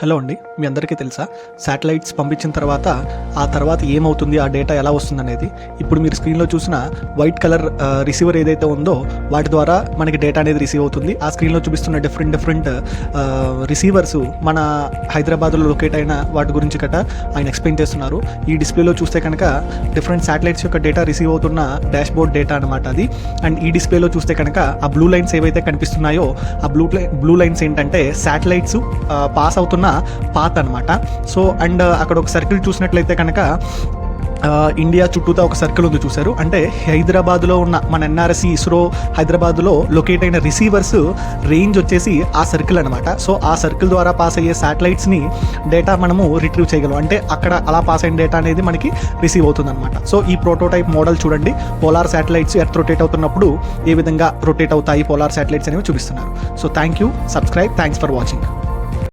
Hello అండి, మీ అందరికీ తెలుసా శాటిలైట్స్ పంపించిన తర్వాత ఆ తర్వాత ఏమవుతుంది, ఆ డేటా ఎలా వస్తుంది అనేది. ఇప్పుడు మీరు స్క్రీన్లో చూసిన వైట్ కలర్ రిసీవర్ ఏదైతే ఉందో వాటి ద్వారా మనకి డేటా అనేది రిసీవ్ అవుతుంది. ఆ స్క్రీన్లో చూపిస్తున్న డిఫరెంట్ రిసీవర్స్ మన హైదరాబాద్లో లొకేట్ అయిన వాటి గురించి గట ఆయన ఎక్స్ప్లెయిన్ చేస్తున్నారు. ఈ డిస్ప్లేలో చూస్తే కనుక డిఫరెంట్ శాటిలైట్స్ యొక్క డేటా రిసీవ్ అవుతున్న డాష్ బోర్డ్ డేటా అనమాట అది. అండ్ ఈ డిస్ప్లేలో చూస్తే కనుక ఆ బ్లూ లైన్స్ ఏవైతే కనిపిస్తున్నాయో ఆ బ్లూ లైన్స్ ఏంటంటే శాటిలైట్స్ పాస్ అవుతున్న పాత్ అనమాట. సో అండ్ అక్కడ ఒక సర్కిల్ చూసినట్లయితే కనుక ఇండియా చుట్టూతా ఒక సర్కిల్ ఉంది చూసారు. అంటే హైదరాబాద్లో ఉన్న మన ఎన్ఆర్ఎస్సి ఇస్రో హైదరాబాద్లో లొకేట్ అయిన రిసీవర్స్ రేంజ్ వచ్చేసి ఆ సర్కిల్ అనమాట. సో ఆ సర్కిల్ ద్వారా పాస్ అయ్యే శాటిలైట్స్ని డేటా మనము రిట్రీవ్ చేయగలం. అంటే అక్కడ అలా పాస్ అయిన డేటా అనేది మనకి రిసీవ్ అవుతుంది అనమాట. సో ఈ ప్రోటోటైప్ మోడల్ చూడండి, పోలార్ శాటిలైట్స్ ఎర్త్ రొటేట్ అవుతున్నప్పుడు ఏ విధంగా రొటేట్ అవుతాయి పోలార్ శాటిలైట్స్ అనేవి చూపిస్తున్నారు. So thank you, subscribe, thanks for watching.